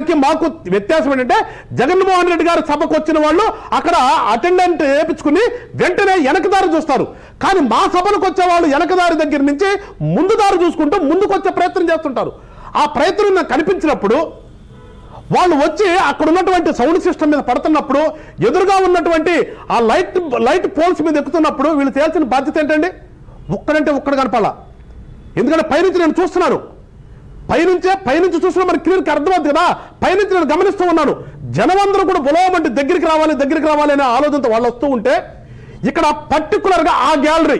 దానికి మాకు వ్యత్యాసం ఏంటంటే జగన్మోహన్ రెడ్డి గారు సభకు వచ్చిన వాళ్ళు అక్కడ అటెండెంట్ వేయించుకుని వెంటనే వెనకదారి చూస్తారు. కానీ మా సభలకు వచ్చే వాళ్ళు వెనకదారి దగ్గర నుంచి ముందు దారి చూసుకుంటూ ముందుకు వచ్చే ప్రయత్నం చేస్తుంటారు. ఆ ప్రయత్నం నాకు కనిపించినప్పుడు వాళ్ళు వచ్చి అక్కడ ఉన్నటువంటి సౌండ్ సిస్టమ్ మీద పడుతున్నప్పుడు ఎదురుగా ఉన్నటువంటి ఆ లైట్ పోల్స్ మీద ఎక్కుతున్నప్పుడు వీళ్ళు చేయాల్సిన బాధ్యత ఏంటండి? ఒక్కడంటే ఒక్కడు కనపాలా. ఎందుకంటే పైనుంచి నేను చూస్తున్నాను, పైనుంచి చూసినా మనకి క్లియర్గా అర్థమవుతుంది కదా. పైనుంచి నేను గమనిస్తూ ఉన్నాను. జనమందరూ కూడా బులవమంటే దగ్గరికి రావాలి అనే ఆలోచనతో వాళ్ళు వస్తూ ఉంటే ఇక్కడ పర్టికులర్గా ఆ గ్యాలరీ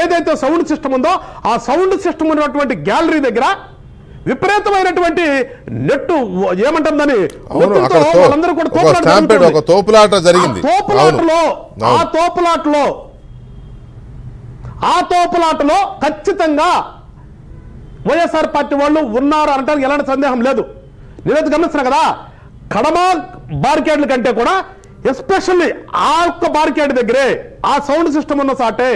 ఏదైతే సౌండ్ సిస్టమ్ ఉందో ఆ సౌండ్ సిస్టమ్ ఉన్నటువంటి గ్యాలరీ దగ్గర విపరీతమైనటువంటి నెట్టు ఏమంటుందని వాళ్ళందరూ కూడా తోపులాట జరిగింది. ఆ తోపులాటలో ఖచ్చితంగా వైఎస్ఆర్ పార్టీ వాళ్ళు ఉన్నారు అనడానికి ఎలాంటి సందేహం లేదు. నేనైతే గమనిస్తున్నా కదా, కడమ బారికేడ్ల కంటే కూడా ఎస్పెషల్లీ ఆ ఒక్క బారికేడ్ దగ్గరే ఆ సౌండ్ సిస్టమ్ ఉన్న సాటే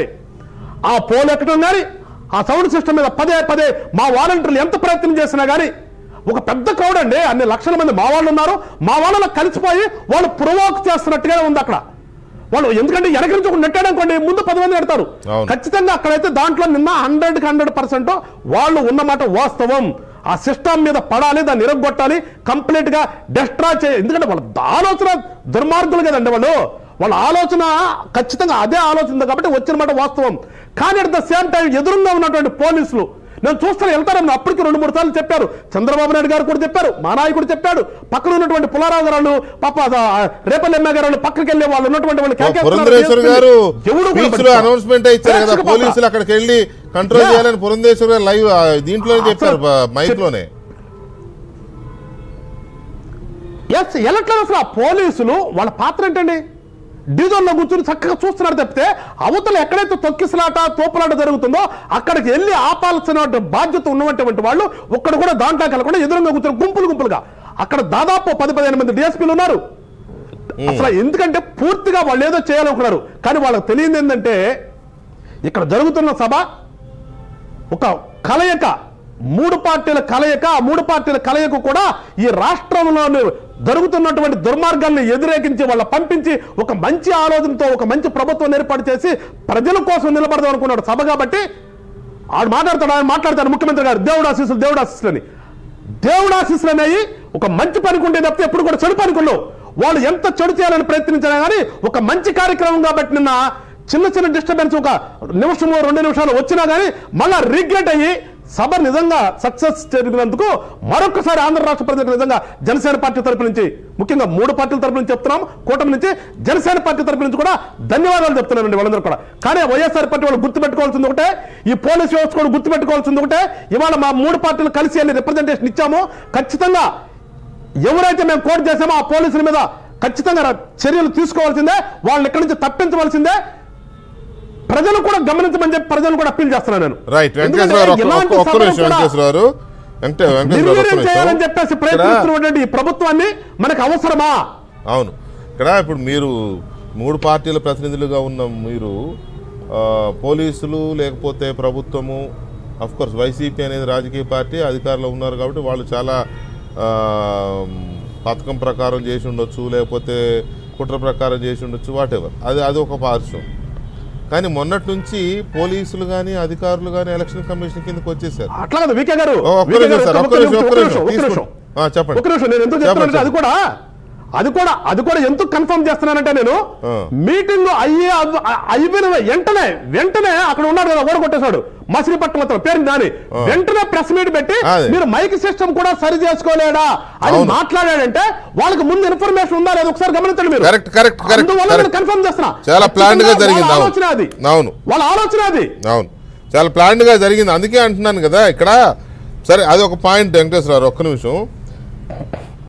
ఆ పోల్ ఎక్కడం కానీ ఆ సౌండ్ సిస్టమ్ మీద పదే మా వాలంటీర్లు ఎంత ప్రయత్నం చేసినా కానీ ఒక పెద్ద క్రౌడ్ అండి, అన్ని లక్షల మంది మా వాళ్ళు ఉన్నారు. మా వాళ్ళలో కలిసిపోయి వాళ్ళు ప్రొవోక్ చేస్తున్నట్టుగానే ఉంది అక్కడ. వాళ్ళు ఎందుకంటే వెనక నుంచి ఒక నెట్టాడు అనుకోండి, ముందు 10 మంది పెడతారు. ఖచ్చితంగా అక్కడైతే దాంట్లో నిన్న 100% వాళ్ళు ఉన్నమాట వాస్తవం. ఆ సిస్టమ్ మీద పడాలి, దాన్ని ఇరగొట్టాలి, కంప్లీట్ గా డిస్ట్రాయ్ చేయాలి. ఎందుకంటే వాళ్ళ ఆలోచన దుర్మార్గులు కదండి వాళ్ళ ఆలోచన ఖచ్చితంగా అదే ఆలోచన కాబట్టి వచ్చిన మాట వాస్తవం. కానీ అట్ ద సేమ్ టైం ఎదురుగా ఉన్నటువంటి పోలీసులు నేను చూస్తాను వెళ్తారని అప్పటికి 2-3 సార్లు చెప్పారు. చంద్రబాబు నాయుడు గారు కూడా చెప్పారు, మా నాయకుడు చెప్పాడు, పక్కన ఉన్నటువంటి పుల్లారావు గారు పాప రేపల్లి ఎమ్మె గారు పక్కకి వెళ్ళే వాళ్ళు ఉన్నటువంటి అనౌన్స్మెంట్ ఇచ్చారు కదా, పోలీసులు అక్కడికి వెళ్ళి కంట్రోల్ చేయాలని పురంధేశ్వర్ గారు లైవ్ దీంట్లోనే చెప్పారు, మైక్ లోనే. ఎలక్ట్రాన్ అసలు ఆ పోలీసులు వాళ్ళ పాత్ర ఏంటండి? డీజోల్లో కూర్చుని చక్కగా చూస్తున్నారు తప్పితే అవతల ఎక్కడైతే తొక్కిసలాట తోపులాట జరుగుతుందో అక్కడికి వెళ్ళి ఆపాల్సిన బాధ్యత ఉన్నటువంటి వాళ్ళు ఒక్కడు కూడా దాంట్లోకి వెళ్ళకుండా ఎదురుగా కూర్చుని గుంపులుగా అక్కడ దాదాపు 10-15 మంది డిఎస్పీలు ఉన్నారు. అసలు ఎందుకంటే పూర్తిగా వాళ్ళు ఏదో చేయాలనుకున్నారు. కానీ వాళ్ళకి తెలియదు ఏంటంటే ఇక్కడ జరుగుతున్న సభ ఒక కలయిక, 3 పార్టీల కలయిక. ఆ 3 పార్టీల కలయిక కూడా ఈ రాష్ట్రంలో జరుగుతున్నటువంటి దుర్మార్గాన్ని వ్యతిరేకించి వాళ్ళ పంపించి ఒక మంచి ఆలోచనతో ఒక మంచి ప్రభుత్వం ఏర్పాటు చేసి ప్రజల కోసం నిలబడదాం అనుకున్నాడు సభ. కాబట్టి ఆయన మాట్లాడతాడు ముఖ్యమంత్రి గారు దేవుడు ఆశీస్సులు అనేవి ఒక మంచి పనికుంటే తప్పితే ఎప్పుడు కూడా చెడు పనికుండవు. వాళ్ళు ఎంత చెడు చేయాలని ప్రయత్నించినా కానీ ఒక మంచి కార్యక్రమం కాబట్టి నిన్న చిన్న డిస్టర్బెన్స్ ఒక నిమిషము 2 నిమిషాలు వచ్చినా కానీ మళ్ళా రిగ్రెట్ అయ్యి సభ నిజంగా సక్సెస్ జరిగినందుకు మరొకసారి ఆంధ్ర రాష్ట్ర ప్రజలకు నిజంగా జనసేన పార్టీ తరపు నుంచి, ముఖ్యంగా 3 పార్టీల తరపు నుంచి చెప్తున్నాం, కూటమి నుంచి జనసేన పార్టీ తరపు నుంచి కూడా ధన్యవాదాలు చెప్తున్నానండి వాళ్ళందరూ కూడా. కానీ వైఎస్ఆర్ పార్టీ వాళ్ళు గుర్తుపెట్టుకోవాల్సింది ఒకటే, ఈ పోలీస్ వ్యవస్థ కూడా గుర్తుపెట్టుకోవాల్సింది ఒకటే, ఇవాళ మా 3 పార్టీలు కలిసి అన్ని రిప్రజెంటేషన్ ఇచ్చాము. ఖచ్చితంగా ఎవరైతే మేము కోట్ చేసామో ఆ పోలీసుల మీద ఖచ్చితంగా చర్యలు తీసుకోవాల్సిందే, వాళ్ళని ఇక్కడి నుంచి తప్పించవలసిందే. ప్రజలు కూడా గమనించమని చెప్పి ప్రజలు కూడా అప్పీల్ చేస్తున్నాను నేను. చేయాలని చెప్పేసి ప్రయత్నిస్తున్నటువంటి ఈ ప్రభుత్వాన్ని మనకు అవసరమా? అవును, ఇక్కడ ఇప్పుడు మీరు 3 పార్టీల ప్రతినిధులుగా ఉన్న మీరు పోలీసులు లేకపోతే ప్రభుత్వము, అఫ్ కోర్స్ వైసీపీ అనేది రాజకీయ పార్టీ అధికారంలో ఉన్నారు కాబట్టి వాళ్ళు చాలా పథకం ప్రకారం చేసి ఉండొచ్చు, లేకపోతే కుట్ర ప్రకారం చేసి ఉండొచ్చు, వాటెవర్, అది ఒక పార్శ్వం. కానీ మొన్నటి నుంచి పోలీసులు గానీ అధికారులు గానీ ఎలక్షన్ కమిషన్ కిందకి వచ్చేసారు. చెప్పండి. అది కూడా ఎందుకు కన్ఫర్మ్ చేస్తున్నానంటే నేను మీటింగ్ అయిపోయిన వెంటనే అక్కడ ఉన్నాడు కదా ఓడగొట్టేశాడు మసిలీపట్నం పేరు దాని వెంటనే ప్రెస్ మీట్ పెట్టి మీరు మైక్ సిస్టమ్ కూడా సరి చేసుకోలేడా అని మాట్లాడాడంటే వాళ్ళకి ముందు ఇన్ఫర్మేషన్ ఉందా లేదు ఒకసారి గమనించండి మీరు. కన్ఫర్మ్ చేస్తున్నా చాలా ప్లాన్ గా జరిగింది, ఆలోచన అది, వాళ్ళ ఆలోచన అది. అవును, చాలా ప్లాన్ గా జరిగింది. అందుకే అంటున్నాను కదా ఇక్కడ. సరే, అది ఒక పాయింట్. వెంకటేశ్వరరావు ఒక్క నిమిషం.